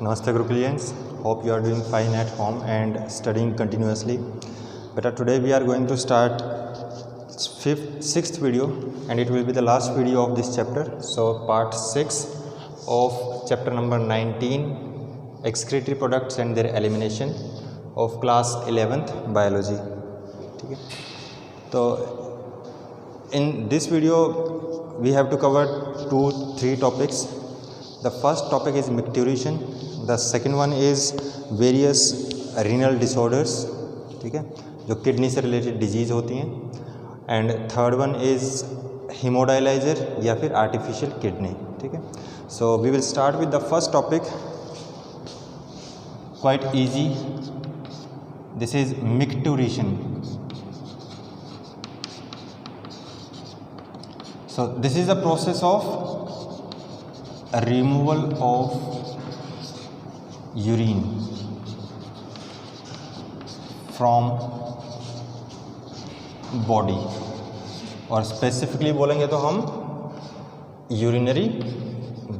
Namaste Gurukulians, hope you are doing fine at home and studying continuously. But today we are going to start sixth video, and it will be the last video of this chapter. So part 6 of chapter number 19, excretory products and their elimination, of class 11th biology. ठीक है, तो in this video we have to cover 2-3 topics. The first topic is micturition, the second one is various renal disorders, ठीक है, जो kidney से related disease होती हैं, and third one is hemodialyser या फिर आर्टिफिशियल किडनी. ठीक है, so we will start with the first topic, quite easy. This is micturition. So this is the process of removal of urine from body, और specifically बोलेंगे तो हम urinary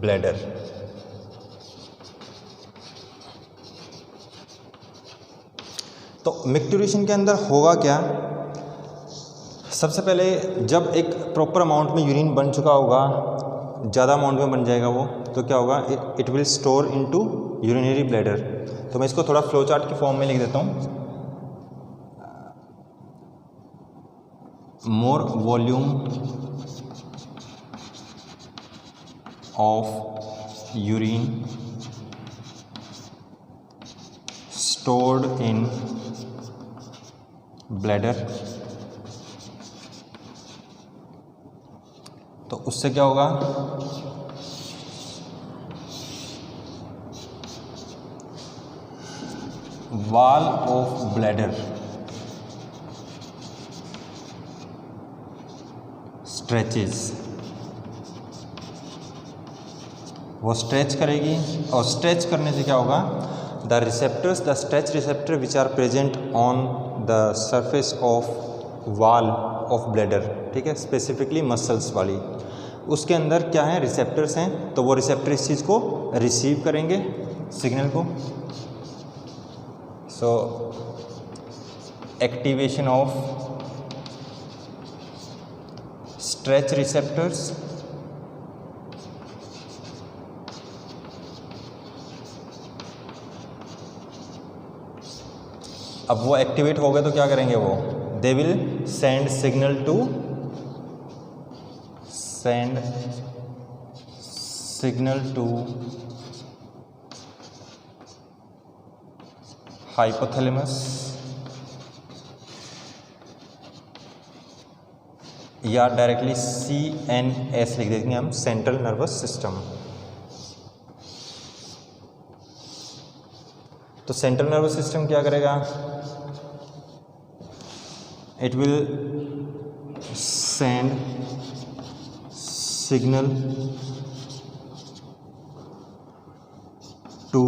bladder. तो मिक्टुरेशन के अंदर होगा क्या? सबसे पहले जब एक प्रॉपर अमाउंट में यूरिन बन चुका होगा, ज़्यादा अमाउंट में बन जाएगा वो, तो क्या होगा, it will store into urinary bladder. तो मैं इसको थोड़ा फ्लो चार्ट की फॉर्म में लिख देता हूँ. More volume of urine stored in bladder, तो उससे क्या होगा, वॉल ऑफ ब्लैडर स्ट्रेचेस, वो स्ट्रेच करेगी, और स्ट्रेच करने से क्या होगा, the receptors, the stretch receptor which are present on the surface of wall of bladder, ठीक है, स्पेसिफिकली मसल्स वाली, उसके अंदर क्या है, रिसेप्टर्स हैं. तो वो रिसेप्टर इस चीज़ को रिसीव करेंगे, सिग्नल को. So activation of stretch receptors, अब वो एक्टिवेट हो गए तो क्या करेंगे वो, they will send signal to hypothalamus या डायरेक्टली CNS लिख देंगे हम, सेंट्रल नर्वस सिस्टम. तो सेंट्रल नर्वस सिस्टम क्या करेगा, it will send signal to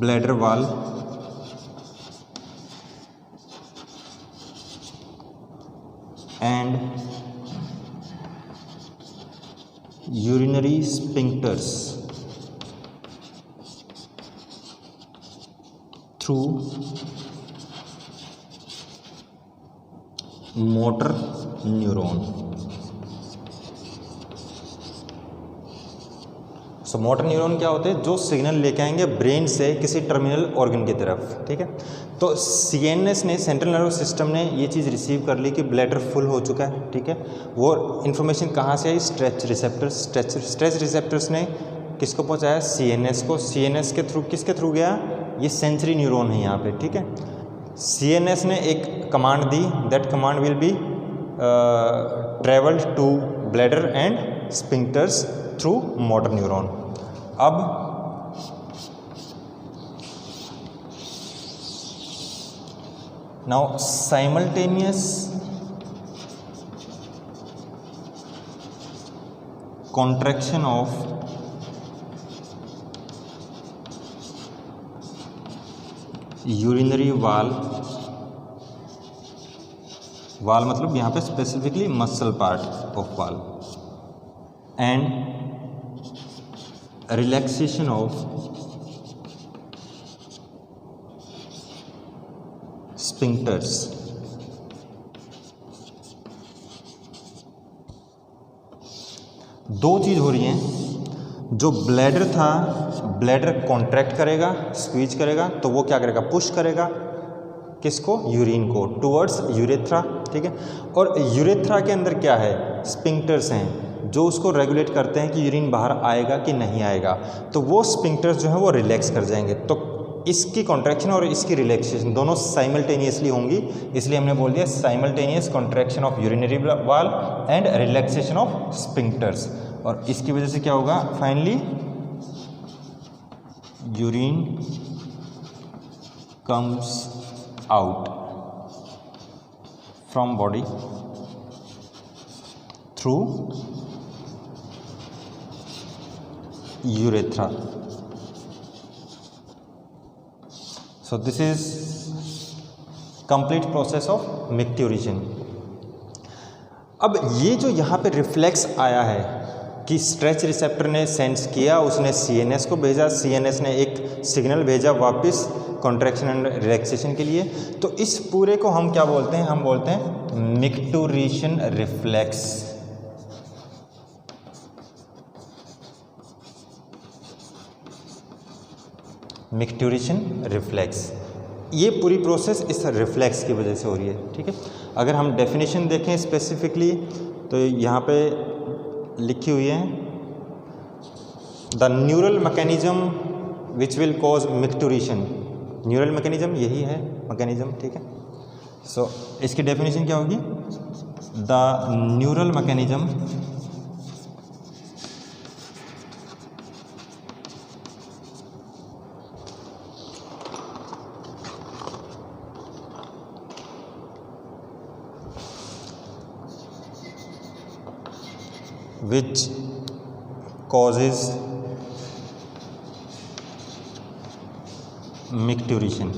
bladder wall and urinary sphincters through motor neuron. So motor neuron क्या होते हैं, जो सिग्नल लेके आएंगे ब्रेन से किसी टर्मिनल ऑर्गन की तरफ. ठीक है, तो CNS ने, सेंट्रल नर्वस सिस्टम ने ये चीज़ रिसीव कर ली कि ब्लैडर फुल हो चुका है. ठीक है, वो इन्फॉर्मेशन कहाँ से आई, स्ट्रेच रिसेप्टर्स. स्ट्रेच रिसेप्टर्स ने किसको पहुँचाया, CNS को. CNS के थ्रू, किसके थ्रू गया, ये सेंसरी न्यूरॉन है यहाँ पे. ठीक है, CNS ने एक कमांड दी, that command will be travelled to bladder and sphincters through motor neuron. अब now simultaneous contraction of urinary wall wall मतलब यहाँ पे specifically muscle part of wall, and relaxation of sphincters. दो चीज़ हो रही हैं, जो ब्लैडर था, ब्लैडर कॉन्ट्रैक्ट करेगा, स्क्वीज करेगा, तो वो क्या करेगा, पुश करेगा किसको, यूरिन को टुवर्ड्स यूरेथ्रा, ठीक है। और यूरेथ्रा के अंदर क्या है, स्फिंक्टर्स हैं जो उसको रेगुलेट करते हैं कि यूरिन बाहर आएगा कि नहीं आएगा। तो वो स्फिंक्टर्स जो है वो रिलैक्स कर जाएंगे, तो इसकी कॉन्ट्रैक्शन और इसकी रिलैक्सेशन दोनों साइमल्टेनियसली होंगी, इसलिए हमने बोल दिया साइमल्टेनियस कॉन्ट्रैक्शन ऑफ यूरिनरी वाल एंड रिलैक्सेशन ऑफ स्फिंक्टर्स। और इसकी वजह से क्या होगा, finally urine comes out from body through urethra. So this is complete process of micturition। अब ये जो यहाँ पे रिफ्लेक्स आया है कि स्ट्रेच रिसेप्टर ने सेंस किया, उसने CNS को भेजा, CNS ने एक सिग्नल भेजा वापस कॉन्ट्रैक्शन एंड रिलैक्सेशन के लिए, तो इस पूरे को हम क्या बोलते हैं, हम बोलते हैं मिक्टुरेशन रिफ्लेक्स। मिक्टुरेशन रिफ्लेक्स, ये पूरी प्रोसेस इस रिफ्लेक्स की वजह से हो रही है, ठीक है। अगर हम डेफिनेशन देखें स्पेसिफिकली तो यहाँ पे लिखी हुई है, the neural mechanism which will cause micturition. Neural mechanism यही है मैकेनिज्म, ठीक है। सो इसकी डेफिनेशन क्या होगी, the neural mechanism which causes micturition.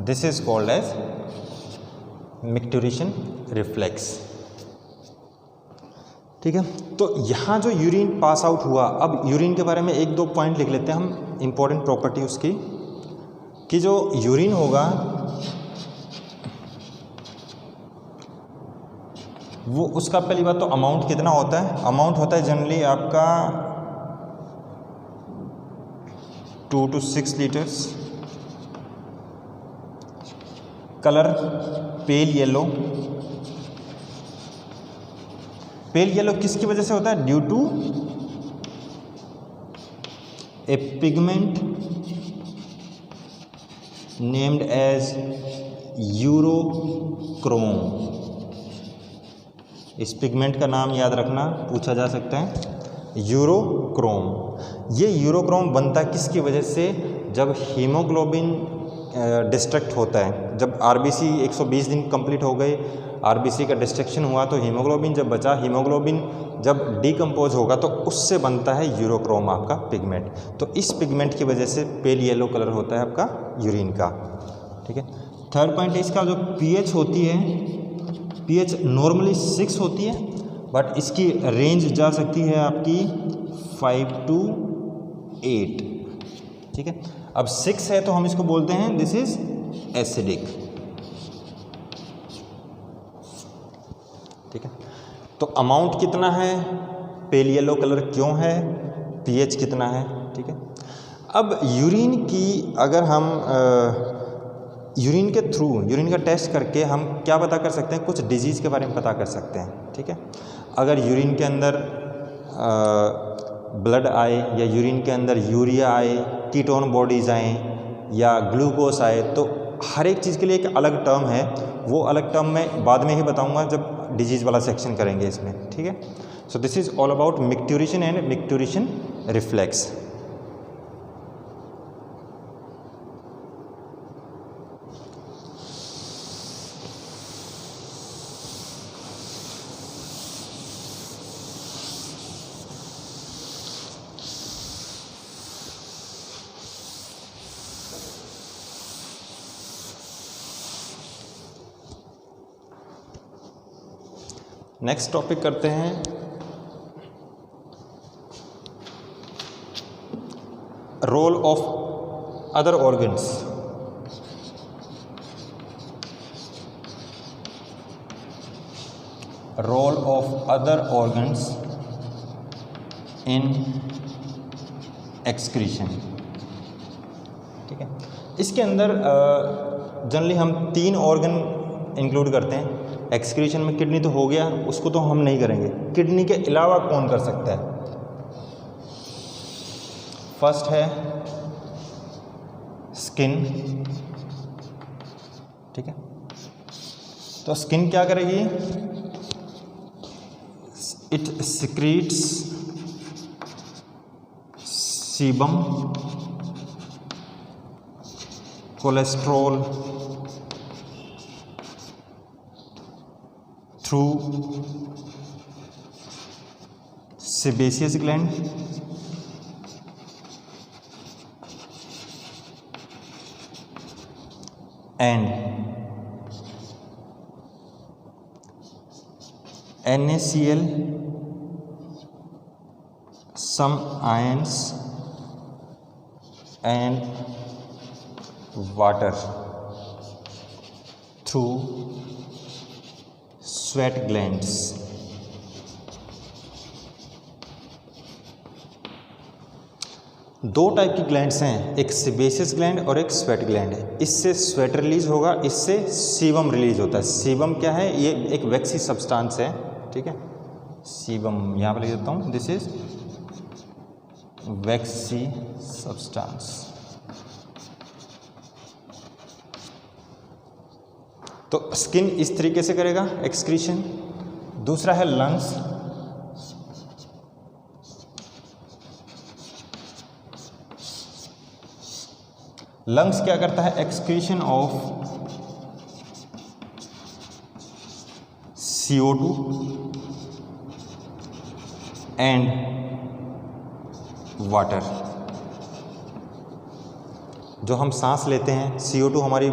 This is called as micturition reflex, ठीक है। तो यहाँ जो यूरिन पास आउट हुआ, अब यूरिन के बारे में एक दो पॉइंट लिख लेते हैं हम, इंपॉर्टेंट प्रॉपर्टी उसकी, कि जो यूरिन होगा वो उसका पहली बात तो अमाउंट कितना होता है, अमाउंट होता है जनरली आपका 2 to 6 litres. Colour pale yellow, pale yellow किसकी वजह से होता है, due to a pigment named as urochrome. इस पिगमेंट का नाम याद रखना, पूछा जा सकता है, यूरोक्रोम। ये यूरोक्रोम बनता किसकी वजह से, जब हीमोग्लोबिन डिस्ट्रक्ट होता है, जब आरबीसी 120 दिन कंप्लीट हो गए, आरबीसी का डिस्ट्रक्शन हुआ, तो हीमोग्लोबिन जब बचा, हीमोग्लोबिन जब डिकम्पोज होगा तो उससे बनता है यूरोक्रोम आपका पिगमेंट। तो इस पिगमेंट की वजह से पेल येलो कलर होता है आपका यूरिन का, ठीक है। थर्ड पॉइंट है इसका जो पीएच होती है, पीएच नॉर्मली 6 होती है, बट इसकी रेंज जा सकती है आपकी 5 to 8, ठीक है। अब 6 है तो हम इसको बोलते हैं दिस इज एसिडिक, ठीक है। तो अमाउंट कितना है, पेल येलो कलर क्यों है, पीएच कितना है, ठीक है। अब यूरिन की अगर हम यूरिन के थ्रू, यूरिन का टेस्ट करके हम क्या पता कर सकते हैं, कुछ डिजीज़ के बारे में पता कर सकते हैं, ठीक है। अगर यूरिन के अंदर ब्लड आए या यूरिन के अंदर यूरिया आए, कीटोन बॉडीज़ आएँ या ग्लूकोज आए, तो हर एक चीज़ के लिए एक अलग टर्म है, वो अलग टर्म मैं बाद में ही बताऊंगा जब डिजीज़ वाला सेक्शन करेंगे इसमें, ठीक है। So this is all about micturition and micturition reflex. Next topic करते हैं role of other organs. Role of other organs in excretion. ठीक है, इसके अंदर जनरली हम 3 ऑर्गन इंक्लूड करते हैं। एक्सक्रीशन में किडनी तो हो गया, उसको तो हम नहीं करेंगे। किडनी के अलावा कौन कर सकता है? फर्स्ट है स्किन। ठीक है, तो स्किन क्या करेगी? It secretes sebum, cholesterol through sebaceous gland and NaCl, some ions and water through sweat glands. दो टाइप की ग्लैंड्स हैं, एक सेबेसियस ग्लैंड और एक स्वेट ग्लैंड है। इससे स्वेट रिलीज होगा, इससे सीबम रिलीज होता है। सीबम क्या है? ये एक वैक्सी सब्सटेंस है। ठीक है, सीबम यहाँ पर लिख देता हूँ, दिस इज वैक्सी सब्सटेंस। तो स्किन इस तरीके से करेगा एक्सक्रीशन। दूसरा है लंग्स। लंग्स क्या करता है? Excretion of CO2 and water. जो हम सांस लेते हैं, CO2 हमारी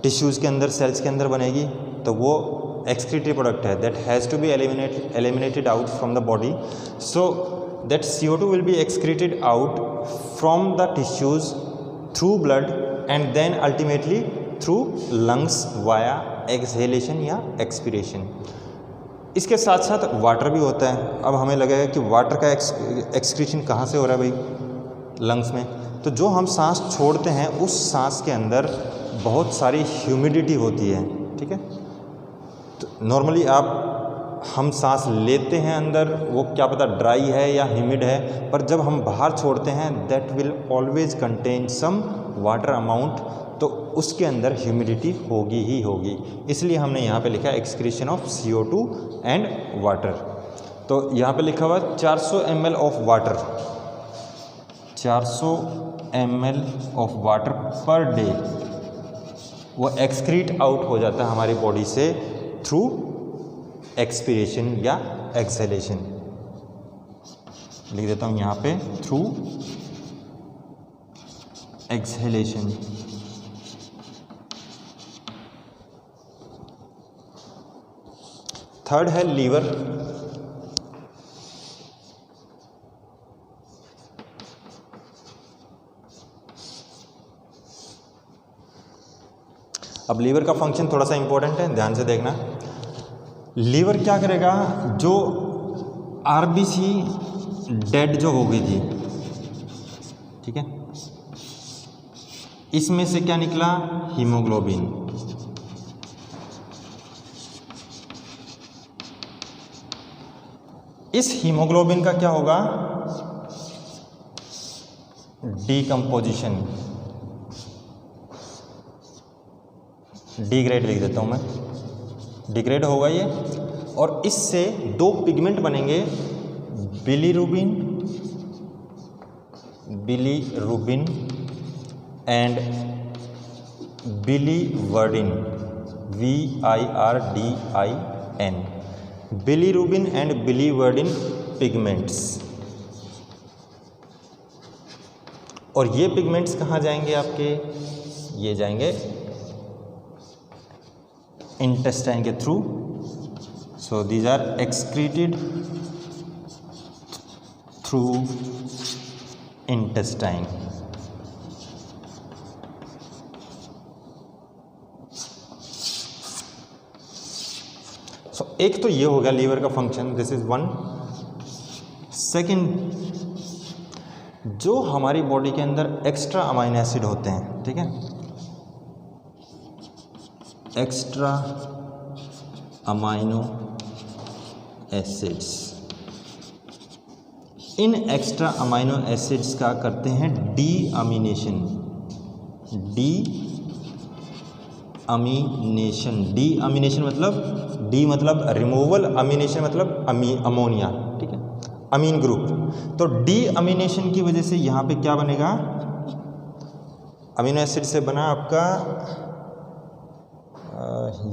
टिश्यूज़ के अंदर, सेल्स के अंदर बनेगी, तो वो एक्सक्रीटरी प्रोडक्ट है that has to be eliminated out from the body. So that CO2 will be excreted out from the tissues through blood and then ultimately through lungs via exhalation या expiration। इसके साथ साथ water भी होता है। अब हमें लगेगा कि वाटर का एक्सक्रीशन कहाँ से हो रहा है भाई? लंग्स में। तो जो हम सांस छोड़ते हैं उस सांस के अंदर बहुत सारी ह्यूमिडिटी होती है। ठीक है, तो नॉर्मली हम सांस लेते हैं अंदर, वो क्या पता ड्राई है या ह्यूमिड है, पर जब हम बाहर छोड़ते हैं that will always contain some water amount, तो उसके अंदर ह्यूमिडिटी होगी ही होगी। इसलिए हमने यहाँ पे लिखा है excretion of CO2 and water. तो यहाँ पे लिखा हुआ 400 ml of water, 400 ml of water per day वो एक्सक्रीट आउट हो जाता है हमारी बॉडी से थ्रू एक्सपीरेशन या एक्सहेलेशन। लिख देता हूँ यहाँ पे, थ्रू एक्सहेलेशन। थर्ड है लीवर। अब लीवर का फंक्शन थोड़ा सा इंपॉर्टेंट है, ध्यान से देखना। लीवर क्या करेगा? जो RBC डेड जो हो गई थी, ठीक है, इसमें से क्या निकला? हीमोग्लोबिन। इस हीमोग्लोबिन का क्या होगा? डीकम्पोजिशन, डिग्रेड लिख देता हूं मैं, डिग्रेड होगा ये, और इससे 2 पिगमेंट बनेंगे, bilirubin and biliverdin, VIRDIN, bilirubin and biliverdin pigments. और ये पिगमेंट्स कहाँ जाएंगे आपके? ये जाएंगे इंटेस्टाइन के through So these are excreted through intestine. So एक तो ये हो गया लीवर का function, this is one. Second, जो हमारी बॉडी के अंदर एक्स्ट्रा अमाइनो एसिड होते हैं, ठीक है, एक्स्ट्रा अमाइनो एसिड्स, इन एक्स्ट्रा अमाइनो एसिड्स का करते हैं डीअमीनेशन. डीअमीनेशन मतलब डी मतलब रिमूवल, अमीनेशन मतलब अमोनिया, ठीक है, अमीन ग्रुप. तो डीअमीनेशन की वजह से यहाँ पे क्या बनेगा, अमीनो एसिड से बना आपका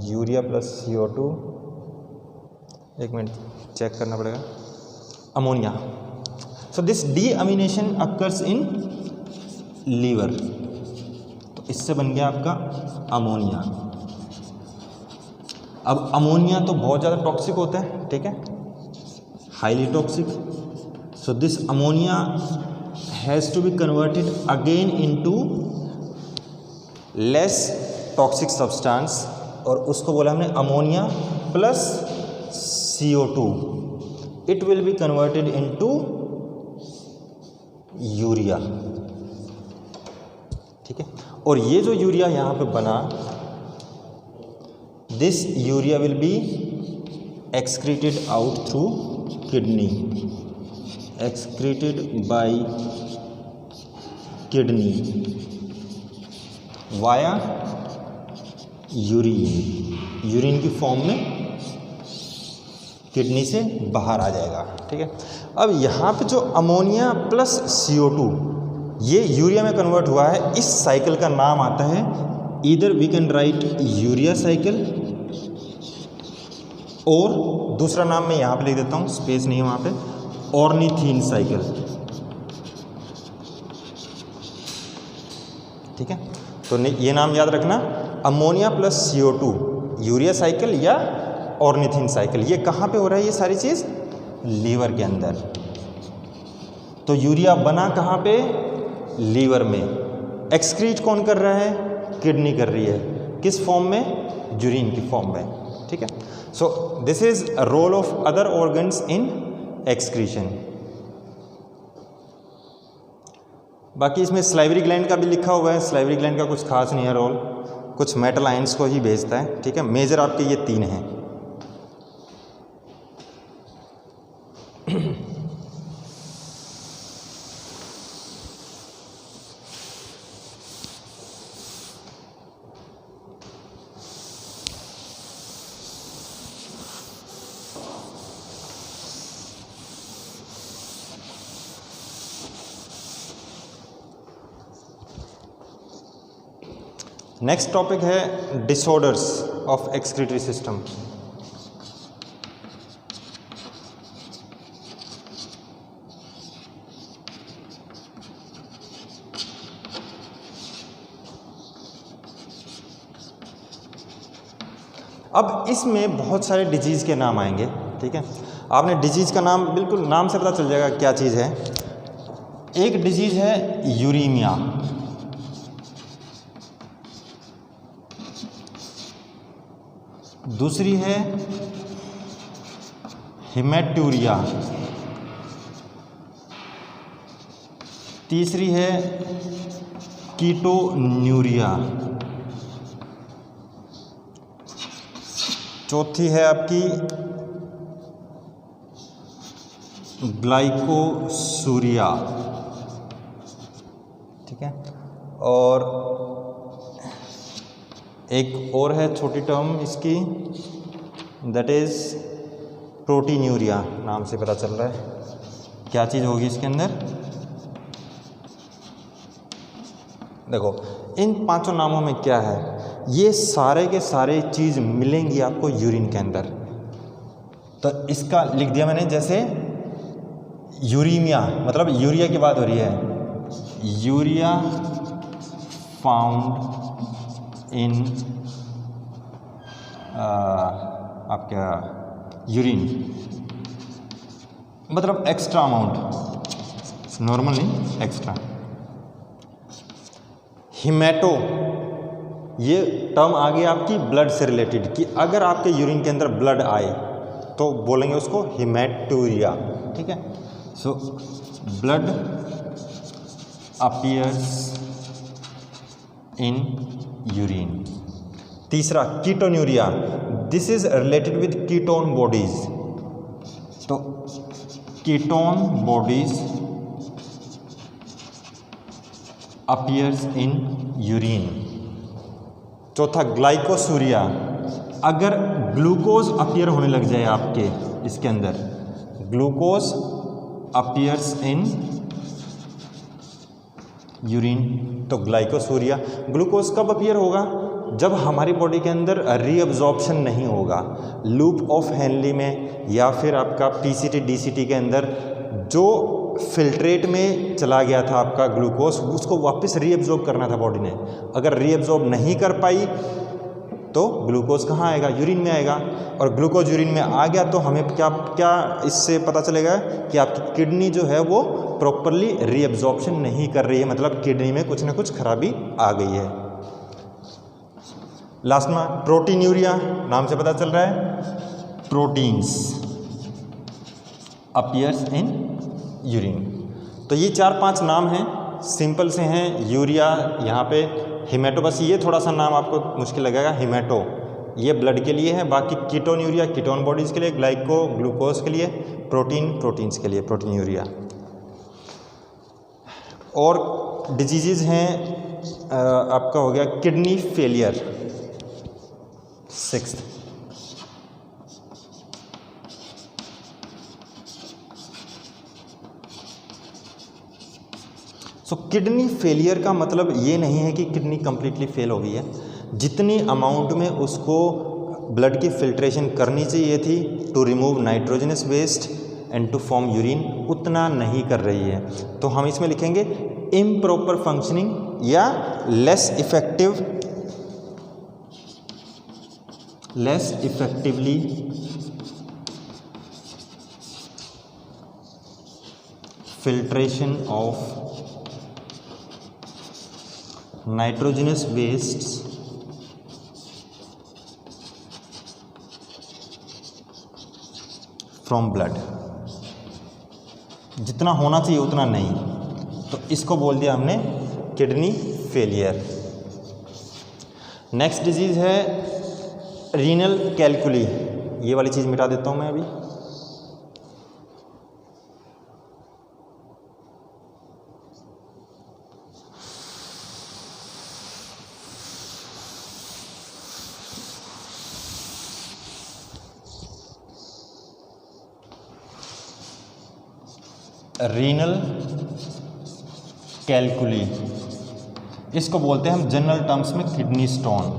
यूरिया प्लस CO2, एक मिनट चेक करना पड़ेगा, ammonia. So this deamination occurs in liver, तो इससे बन गया आपका अमोनिया. अब अमोनिया तो बहुत ज़्यादा टॉक्सिक होता है, ठीक है, highly toxic. So this ammonia has to be converted again into less toxic substance, और उसको बोला हमने ammonia plus CO2. It will be converted into urea, ठीक है. और ये जो यूरिया यहाँ पे बना, this urea will be excreted out through kidney, excreted by kidney via urine की फॉर्म में किडनी से बाहर आ जाएगा, ठीक है. अब यहाँ पे जो अमोनिया प्लस CO2 ये यूरिया में कन्वर्ट हुआ है, इस साइकिल का नाम आता है, either we can write urea cycle, और दूसरा नाम मैं यहाँ पे लिख देता हूँ, स्पेस नहीं है वहाँ पे, ऑर्निथीन साइकिल, ठीक है. तो ये नाम याद रखना, ammonia plus CO2 urea cycle या ऑर्निथीन साइकिल. ये कहाँ पे हो रहा है, ये सारी चीज़ लीवर के अंदर. तो यूरिया बना कहाँ पे, लीवर में. एक्सक्रीट कौन कर रहा है, किडनी कर रही है, किस फॉर्म में, यूरिन की फॉर्म में, ठीक है. So this is role of other organs in excretion. बाकी इसमें स्लाइवरी ग्लैंड का भी लिखा हुआ है. स्लाइवरी ग्लैंड का कुछ खास नहीं है रोल, कुछ मेटल आयंस को ही भेजता है, ठीक है. मेजर आपके ये 3 हैं. नेक्स्ट टॉपिक है डिसऑर्डर्स ऑफ एक्सक्रीटरी सिस्टम. अब इसमें बहुत सारे डिजीज़ के नाम आएंगे, ठीक है. आपने डिजीज़ का नाम बिल्कुल नाम से पता चल जाएगा क्या चीज़ है. एक डिजीज़ है यूरीमिया, दूसरी है हेमेटूरिया, तीसरी है कीटोन्यूरिया, चौथी है आपकी ग्लाइकोसूरिया, ठीक है. और एक और है छोटी टर्म इसकी, दैट इज़ प्रोटीन्यूरिया. नाम से पता चल रहा है क्या चीज़ होगी इसके अंदर. देखो इन 5 नामों में क्या है, ये सारे के सारे चीज़ मिलेंगी आपको यूरिन के अंदर. तो इसका लिख दिया मैंने, जैसे यूरीमिया मतलब यूरिया की बात हो रही है, यूरिया फाउंड इन आपका यूरिन, मतलब एक्स्ट्रा अमाउंट, नॉर्मल नहीं एक्स्ट्रा। हिमेटो, ये टर्म आ गई आपकी ब्लड से रिलेटेड कि अगर आपके यूरिन के अंदर ब्लड आए तो बोलेंगे उसको हिमेटूरिया, ठीक है। So blood appears in urine. तीसरा ketonuria, this is related with ketone bodies, तो ketone bodies appears in urine. चौथा ग्लाइकोसूरिया, अगर ग्लूकोज अपीयर होने लग जाए आपके इसके अंदर, ग्लूकोज अपीयर्स इन यूरिन, तो ग्लाइकोसूरिया। ग्लूकोज कब अपीयर होगा? जब हमारी बॉडी के अंदर रीअब्जॉर्प्शन नहीं होगा, लूप ऑफ हेनली में या फिर आपका पीसीटी डीसीटी के अंदर जो फिल्ट्रेट में चला गया था आपका ग्लूकोज, उसको वापस रीअब्जॉर्ब करना था बॉडी ने। अगर रीअब्जॉर्ब नहीं कर पाई तो ग्लूकोज कहाँ आएगा? यूरिन में आएगा। और ग्लूकोज यूरिन में आ गया तो हमें क्या इससे पता चलेगा कि आपकी किडनी जो है वो प्रॉपरली रीअब्जॉर्प्शन नहीं कर रही है, मतलब किडनी में कुछ ना कुछ खराबी आ गई है। लास्ट में प्रोटीन्यूरिया, नाम से पता चल रहा है प्रोटीन्स अपीयर्स इन यूरिन। तो ये 4-5 नाम हैं, सिंपल से हैं। यूरिया यहाँ पे, हिमेटो, बस ये थोड़ा सा नाम आपको मुश्किल लगेगा, हिमेटो ये ब्लड के लिए है, बाकी कीटोन्यूरिया कीटोन बॉडीज़ के लिए, ग्लाइको ग्लूकोज के लिए, प्रोटीन प्रोटीन्स के लिए प्रोटीन्यूरिया। और डिजीज़ हैं आपका हो गया किडनी फेलियर, 6th। सो किडनी फेलियर का मतलब ये नहीं है कि किडनी कंप्लीटली फेल हो गई है, जितनी अमाउंट में उसको ब्लड की फिल्ट्रेशन करनी चाहिए थी to remove nitrogenous waste and to form urine, उतना नहीं कर रही है। तो हम इसमें लिखेंगे इम्प्रॉपर फंक्शनिंग या less effectively filtration of nitrogenous wastes from blood, जितना होना चाहिए उतना नहीं, तो इसको बोल दिया हमने किडनी फेलियर। नेक्स्ट डिजीज़ है रीनल कैलकुली, ये वाली चीज़ मिटा देता हूँ मैं अभी। रीनल कैलकुली, इसको बोलते हैं हम जनरल टर्म्स में किडनी स्टोन।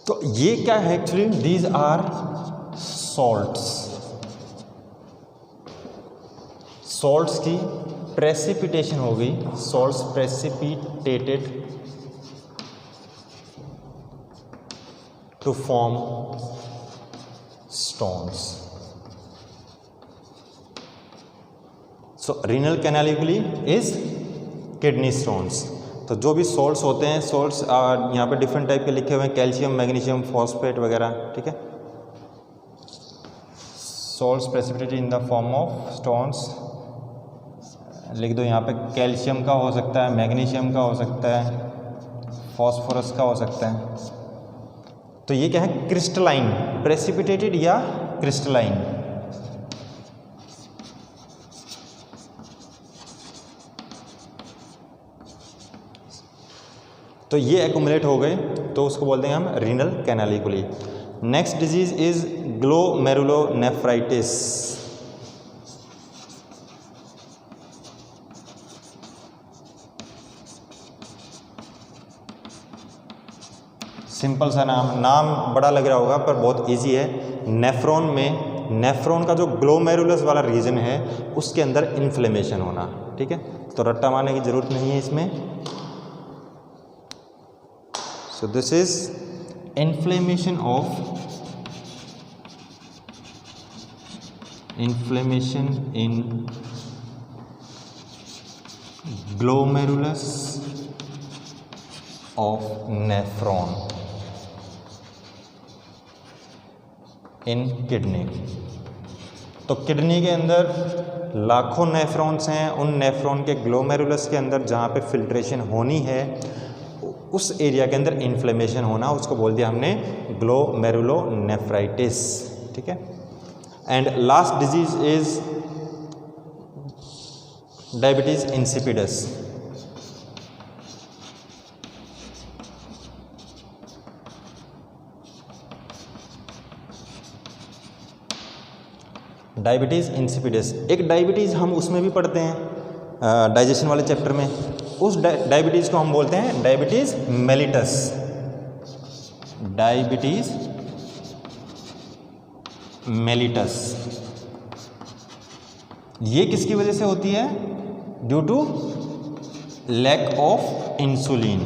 तो ये क्या है एक्चुअली? दीज आर सॉल्ट्स की प्रेसिपिटेशन हो गई, salts precipitated to form stones. So renal canaliculi is kidney stones। तो जो भी सॉल्ट्स होते हैं, सॉल्ट्स यहाँ पे डिफरेंट टाइप के लिखे हुए हैं, कैल्शियम, मैग्नीशियम, फॉस्फेट वगैरह, ठीक है। Salts precipitated in the form of stones, लिख दो यहाँ पे। कैल्शियम का हो सकता है, मैग्नीशियम का हो सकता है, फॉस्फोरस का हो सकता है। तो ये क्या है? क्रिस्टलाइन, प्रेसिपिटेटेड या क्रिस्टलाइन। तो ये एक्युमुलेट हो गए तो उसको बोलते हैं हम renal canaliculi. Next disease is glomerulonephritis. Simple सा नाम बड़ा लग रहा होगा पर बहुत इजी है। नेफ्रॉन का जो ग्लोमेरुलस वाला रीजन है उसके अंदर इन्फ्लेमेशन होना, ठीक है। तो रट्टा मारने की ज़रूरत नहीं है इसमें। So this is inflammation in glomerulus of nephron in kidney। तो किडनी के अंदर लाखों नेफ्रॉन्स हैं, उन नेफ्रॉन के ग्लोमेरुलस के अंदर जहाँ पे फिल्ट्रेशन होनी है उस एरिया के अंदर इन्फ्लेमेशन होना, उसको बोल दिया हमने ग्लोमेरुलोनेफ्राइटिस। ठीक है। And last disease is diabetes insipidus. Diabetes insipidus, एक डायबिटीज़ हम उसमें भी पढ़ते हैं डाइजेशन वाले चैप्टर में, उस डायबिटीज़ को हम बोलते हैं डायबिटीज़ मेलिटस। डायबिटीज़ मेलिटस ये किसकी वजह से होती है? Due to lack of insulin.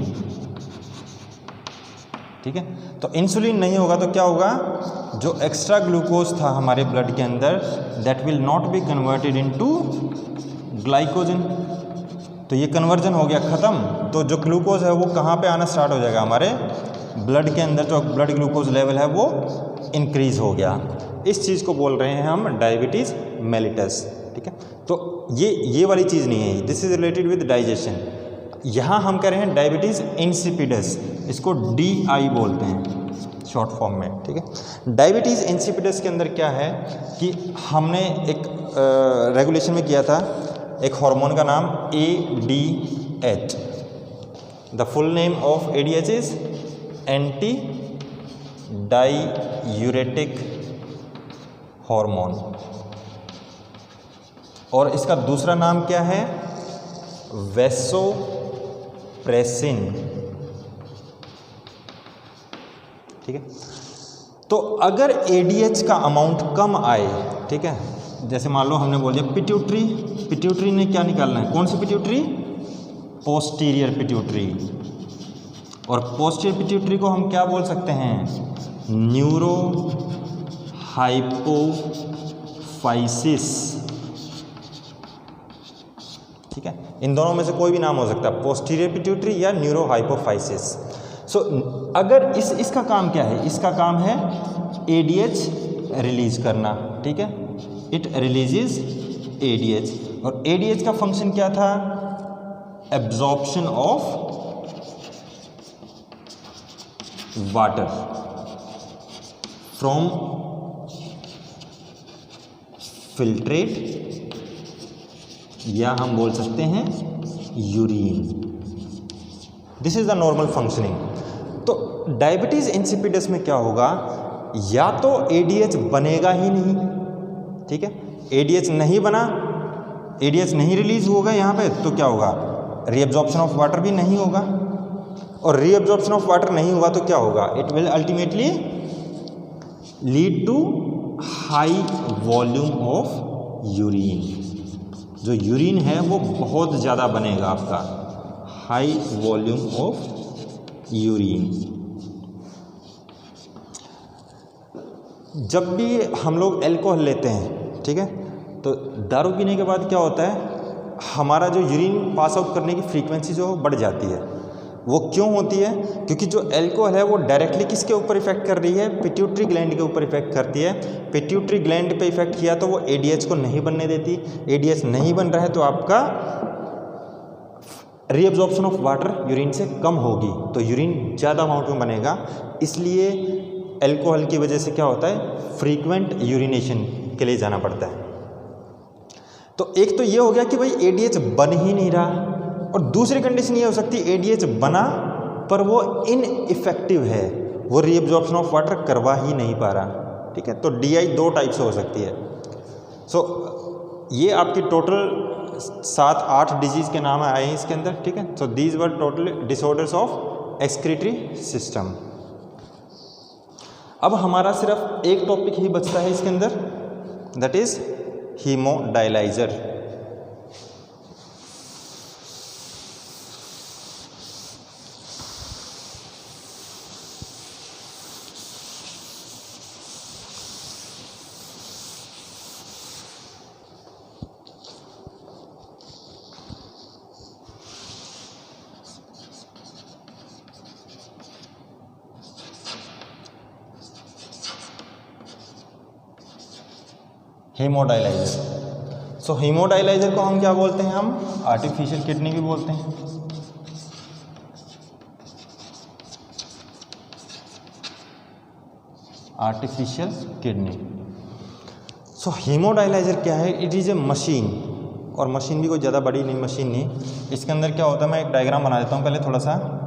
ठीक है। तो इंसुलिन नहीं होगा तो क्या होगा? जो एक्स्ट्रा ग्लूकोज था हमारे ब्लड के अंदर, that will not be converted into glycogen. तो ये कन्वर्जन हो गया ख़त्म। तो जो ग्लूकोज है वो कहाँ पे आना स्टार्ट हो जाएगा? हमारे ब्लड के अंदर जो ब्लड ग्लूकोज लेवल है वो इंक्रीज हो गया। इस चीज़ को बोल रहे हैं हम डायबिटीज़ मेलिटस। ठीक है। तो ये वाली चीज़ नहीं है, this is related with digestion. यहाँ हम कह रहे हैं डायबिटीज़ इंसिपिडस, इसको DI बोलते हैं शॉर्ट फॉर्म में। ठीक है। डायबिटीज़ इंसिपिडस के अंदर क्या है कि हमने एक रेगुलेशन में किया था एक हार्मोन का नाम ADH। The full name of ADH is anti diuretic hormone, और इसका दूसरा नाम क्या है? वैसोप्रेसिन। ठीक है। तो अगर ADH का अमाउंट कम आए, ठीक है, जैसे मान लो हमने बोल दिया पिट्यूटरी ने क्या निकालना है? कौन सी पिट्यूटरी? Posterior pituitary. और पोस्टीरियर पिट्यूटरी को हम क्या बोल सकते हैं? Neuro hypophysis. ठीक है। इन दोनों में से कोई भी नाम हो सकता है, पोस्टीरियर पिट्यूटरी या न्यूरो हाइपोफाइसिस। सो अगर इसका काम क्या है? इसका काम है ADH रिलीज करना। ठीक है। इट रिलीजेस ADH, और ADH का फंक्शन क्या था? Absorption of water from filtrate, या हम बोल सकते हैं urine. This is the normal functioning. तो डायबिटीज इंसिपिडस में क्या होगा? या तो ADH बनेगा ही नहीं। ठीक है। ADH नहीं बना, ADH नहीं रिलीज होगा यहाँ पे, तो क्या होगा? रीअब्जॉर्प्शन ऑफ वाटर भी नहीं होगा, और रीअब्जॉर्प्शन ऑफ वाटर नहीं हुआ तो क्या होगा? It will ultimately lead to high volume of urine. जो यूरिन है वो बहुत ज़्यादा बनेगा आपका, हाई वॉल्यूम ऑफ यूरिन। जब भी हम लोग अल्कोहल लेते हैं, ठीक है, तो दारू पीने के बाद क्या होता है? हमारा जो यूरिन पास आउट करने की फ्रीक्वेंसी जो बढ़ जाती है। वो क्यों होती है? क्योंकि जो अल्कोहल है वो डायरेक्टली किसके ऊपर इफेक्ट कर रही है? पिट्यूटरी ग्लैंड के ऊपर इफेक्ट करती है। पिट्यूटरी ग्लैंड पे इफेक्ट किया तो वो ADH को नहीं बनने देती। ADH नहीं बन रहा है तो आपका रीअब्जॉर्प्शन ऑफ वाटर यूरिन से कम होगी, तो यूरिन ज़्यादा अमाउंट में बनेगा। इसलिए अल्कोहल की वजह से क्या होता है? फ्रीक्वेंट यूरिनेशन के लिए जाना पड़ता है। तो एक तो ये हो गया कि भाई ADH बन ही नहीं रहा, और दूसरी कंडीशन ये हो सकती है ADH बना पर वो इनइफेक्टिव है, वो रीअब्जॉर्प्शन ऑफ वाटर करवा ही नहीं पा रहा। ठीक है। तो DI दो टाइप से हो सकती है। सो ये आपकी टोटल 7-8 डिजीज़ के नाम आए हैं इसके अंदर। ठीक है। So these were total disorders of excretory system. अब हमारा सिर्फ एक टॉपिक ही बचता है इसके अंदर, दैट इज हीमोडायलाइजर। हेमोडायलाइजर। सो हेमोडायलाइजर को हम क्या बोलते हैं? हम आर्टिफिशियल किडनी भी बोलते हैं। Artificial kidney. सो हेमोडायलाइजर क्या है? इट इज़ ए मशीन, और मशीन भी कोई ज़्यादा बड़ी नहीं मशीन नहीं। इसके अंदर क्या होता है, मैं एक डायग्राम बना देता हूँ पहले थोड़ा सा।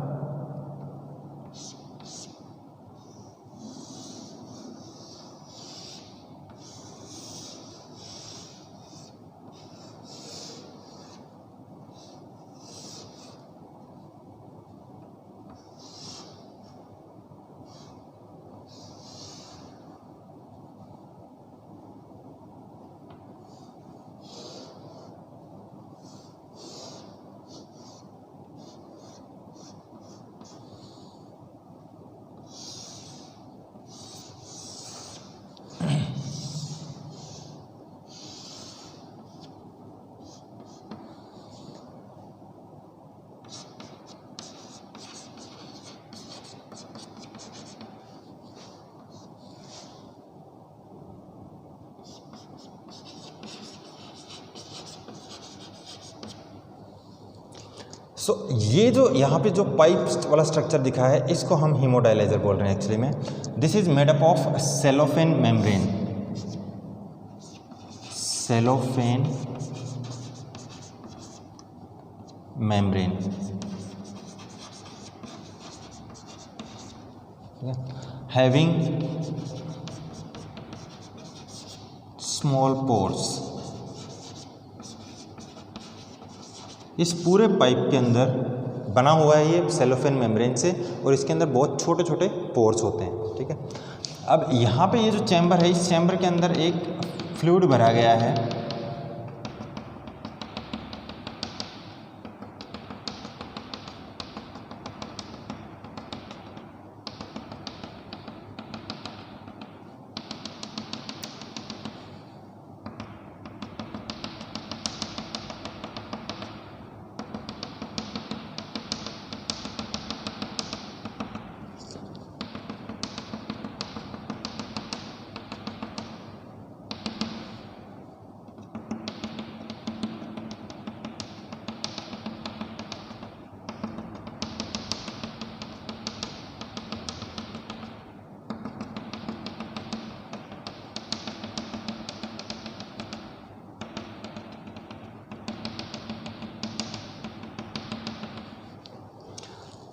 सो ये जो यहाँ पे जो पाइप वाला स्ट्रक्चर दिखा है, इसको हम हेमोडायलाइजर बोल रहे हैं एक्चुअली में। This is made up of cellophane membrane. Cellophane membrane, having small pores. इस पूरे पाइप के अंदर बना हुआ है ये सेलोफेन मेम्ब्रेन से, और इसके अंदर बहुत छोटे छोटे पोर्स होते हैं। ठीक है, अब यहाँ पे ये जो चैम्बर है, इस चैम्बर के अंदर एक फ्लूइड भरा गया है।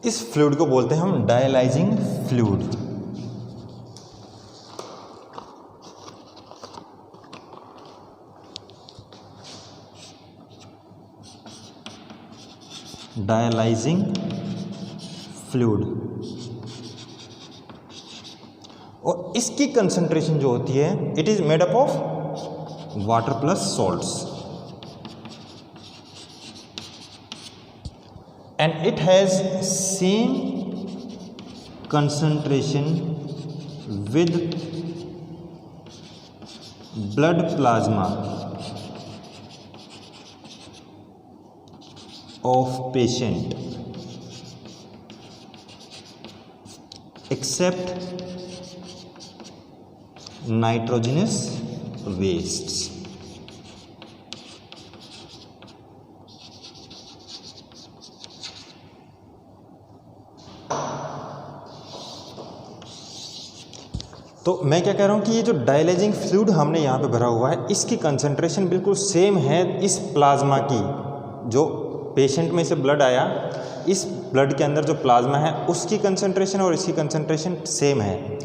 इस फ्लूइड को बोलते हैं हम डायलाइजिंग फ्लूइड। डायलाइजिंग फ्लूइड, और इसकी कंसंट्रेशन जो होती है, it is made up of water plus salts, and it has same concentration with blood plasma of patient except nitrogenous wastes। तो मैं क्या कह रहा हूँ कि ये जो डायलाइजिंग फ्लूइड हमने यहाँ पे भरा हुआ है, इसकी कंसंट्रेशन बिल्कुल सेम है इस प्लाज्मा की। जो पेशेंट में से ब्लड आया, इस ब्लड के अंदर जो प्लाज्मा है उसकी कंसंट्रेशन और इसकी कंसंट्रेशन सेम है,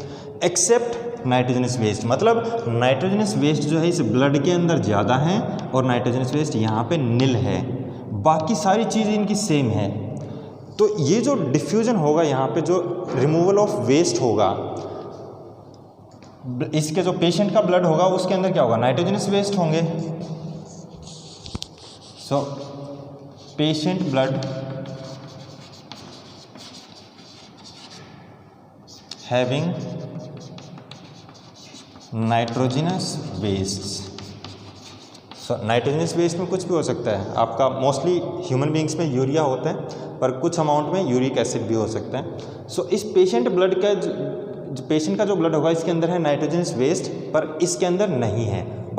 एक्सेप्ट नाइट्रोजनस वेस्ट। मतलब नाइट्रोजनस वेस्ट जो है इस ब्लड के अंदर ज़्यादा है और नाइट्रोजनस वेस्ट यहाँ पे निल है, बाकी सारी चीज़ें इनकी सेम है। तो ये जो डिफ्यूजन होगा यहाँ पे, जो रिमूवल ऑफ वेस्ट होगा, इसके जो पेशेंट का ब्लड होगा उसके अंदर क्या होगा, नाइट्रोजनस वेस्ट होंगे। So patient blood having nitrogenous waste. So nitrogenous waste में कुछ भी हो सकता है आपका, मोस्टली ह्यूमन बींग्स में यूरिया होता है, पर कुछ अमाउंट में यूरिक एसिड भी हो सकता है। सो इस पेशेंट ब्लड का पेशेंट का जो ब्लड होगा इसके अंदर है नाइट्रोजनस वेस्ट, पर इसके अंदर नहीं है,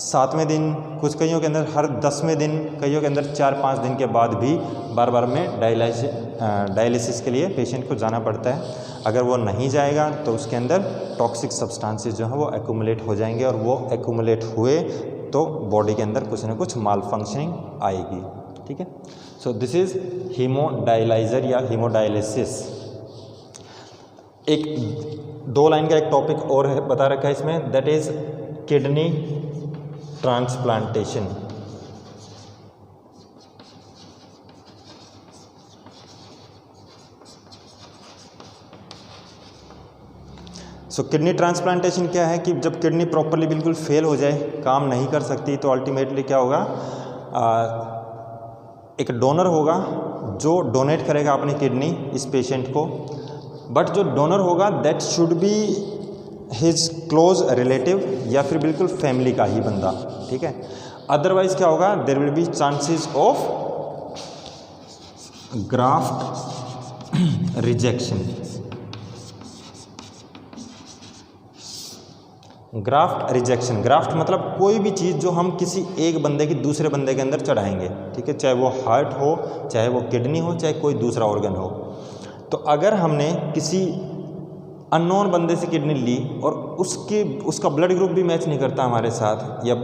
7वें दिन, कुछ कईयों के अंदर हर 10वें दिन, कईयों के अंदर 4-5 दिन के बाद भी बार बार में डायलिसिस के लिए पेशेंट को जाना पड़ता है। अगर वो नहीं जाएगा तो उसके अंदर टॉक्सिक सब्सटेंसेस जो हैं वो एक्यूमुलेट हो जाएंगे, और वो एक्यूमुलेट हुए तो बॉडी के अंदर कुछ ना कुछ माल फंक्शनिंग आएगी। ठीक है, सो दिस इज़ हीमोडायलाइजर या हीमोडायलिसिस। एक 2 लाइन का एक टॉपिक और है बता रखा है इसमें, that is kidney transplantation. So kidney transplantation क्या है कि जब किडनी प्रॉपरली बिल्कुल फेल हो जाए, काम नहीं कर सकती, तो अल्टीमेटली क्या होगा, एक डोनर होगा जो डोनेट करेगा अपनी किडनी इस पेशेंट को, बट जो डोनर होगा that should be his close relative या फिर बिल्कुल फैमिली का ही बंदा। ठीक है, अदरवाइज क्या होगा, there will be chances of graft rejection. Graft rejection, graft मतलब कोई भी चीज़ जो हम किसी एक बंदे की दूसरे बंदे के अंदर चढ़ाएंगे। ठीक है, चाहे वो हार्ट हो, चाहे वो किडनी हो, चाहे कोई दूसरा ऑर्गन हो। तो अगर हमने किसी अननोन बंदे से किडनी ली और उसका ब्लड ग्रुप भी मैच नहीं करता हमारे साथ, या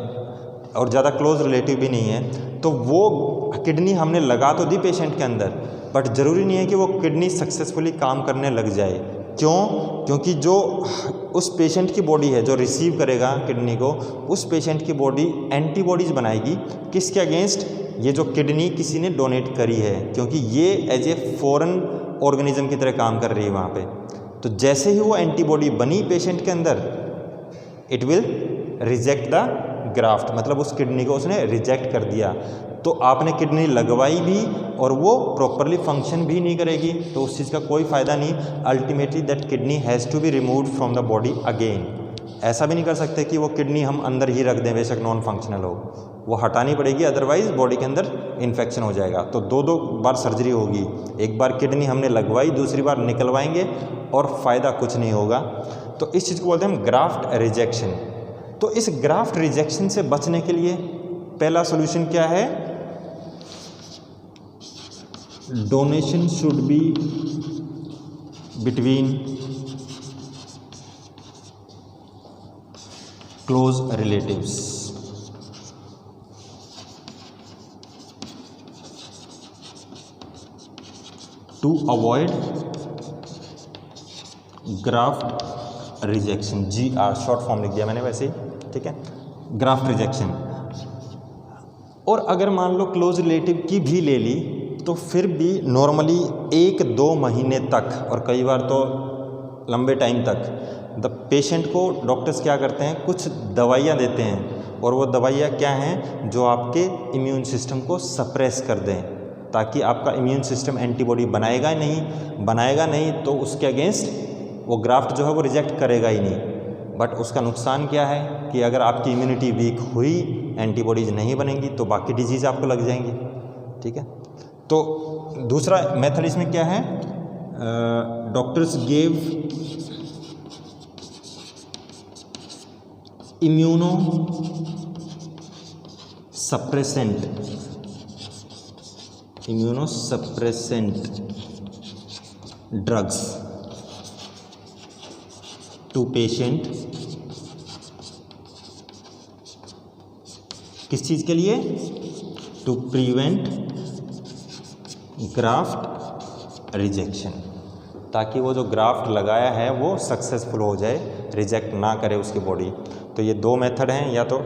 और ज़्यादा क्लोज रिलेटिव भी नहीं है, तो वो किडनी हमने लगा तो दी पेशेंट के अंदर, बट ज़रूरी नहीं है कि वो किडनी सक्सेसफुली काम करने लग जाए। क्यों? क्योंकि जो उस पेशेंट की बॉडी है जो रिसीव करेगा किडनी को, उस पेशेंट की बॉडी एंटीबॉडीज़ बनाएगी किसके अगेंस्ट, ये जो किडनी किसी ने डोनेट करी है, क्योंकि ये एज ए फॉरेन ऑर्गेनिज्म की तरह काम कर रही है वहाँ पे। तो जैसे ही वो एंटीबॉडी बनी पेशेंट के अंदर, it will reject the graft, मतलब उस किडनी को उसने रिजेक्ट कर दिया। तो आपने किडनी लगवाई भी और वो प्रॉपरली फंक्शन भी नहीं करेगी, तो उस चीज़ का कोई फ़ायदा नहीं। Ultimately that kidney has to be removed from the body again. ऐसा भी नहीं कर सकते कि वो किडनी हम अंदर ही रख दें, बेशक नॉन फंक्शनल हो, वो हटानी पड़ेगी, अदरवाइज बॉडी के अंदर इन्फेक्शन हो जाएगा। तो 2 बार सर्जरी होगी, एक बार किडनी हमने लगवाई, दूसरी बार निकलवाएंगे और फ़ायदा कुछ नहीं होगा। तो इस चीज़ को बोलते हैं हम ग्राफ्ट रिजेक्शन। तो इस ग्राफ्ट रिजेक्शन से बचने के लिए पहला सोल्यूशन क्या है, donation should be between close relatives. To avoid graft rejection, GR short form लिख दिया मैंने वैसे ही। ठीक है, ग्राफ्ट रिजेक्शन। और अगर मान लो क्लोज रिलेटिव की भी ले ली, तो फिर भी नॉर्मली 1-2 महीने तक, और कई बार तो लंबे टाइम तक, द पेशेंट को डॉक्टर्स क्या करते हैं, कुछ दवाइयाँ देते हैं, और वो दवाइयाँ क्या हैं, जो आपके इम्यून सिस्टम को सप्रेस कर दें, ताकि आपका इम्यून सिस्टम एंटीबॉडी बनाएगा नहीं, तो उसके अगेंस्ट वो ग्राफ्ट जो है वो रिजेक्ट करेगा ही नहीं। बट उसका नुकसान क्या है कि अगर आपकी इम्यूनिटी वीक हुई, एंटीबॉडीज़ नहीं बनेंगी, तो बाकी डिजीज़ आपको लग जाएंगी। ठीक है, तो दूसरा मेथड इसमें क्या है, doctors give immunosuppressant drugs to patient. किस चीज़ के लिए? टू प्रिवेंट ग्राफ्ट रिजेक्शन, ताकि वो जो ग्राफ्ट लगाया है वो सक्सेसफुल हो जाए, रिजेक्ट ना करे उसकी बॉडी। तो ये 2 मेथड हैं, या तो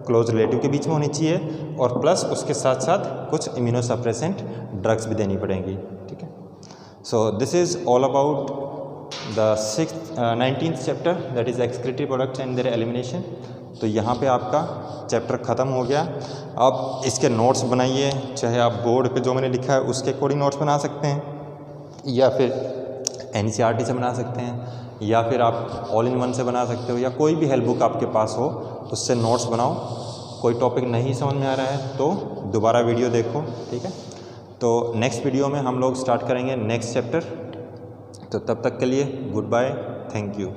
क्लोज रिलेटिव के बीच में होनी चाहिए, और प्लस उसके साथ साथ कुछ इम्यूनोसप्रेसेंट ड्रग्स भी देनी पड़ेंगी। ठीक है, so this is all about the 19th chapter, that is excretory products and there elimination. तो यहाँ पे आपका चैप्टर ख़त्म हो गया। आप इसके नोट्स बनाइए, चाहे आप बोर्ड पे जो मैंने लिखा है उसके अकॉर्डिंग नोट्स बना सकते हैं, या फिर NCERT से बना सकते हैं, या फिर आप ऑल इन वन से बना सकते हो, या कोई भी हेल्प बुक आपके पास हो उससे नोट्स बनाओ। कोई टॉपिक नहीं समझ में आ रहा है तो दोबारा वीडियो देखो। ठीक है, तो नेक्स्ट वीडियो में हम लोग स्टार्ट करेंगे नेक्स्ट चैप्टर। तो तब तक के लिए गुड बाय, थैंक यू।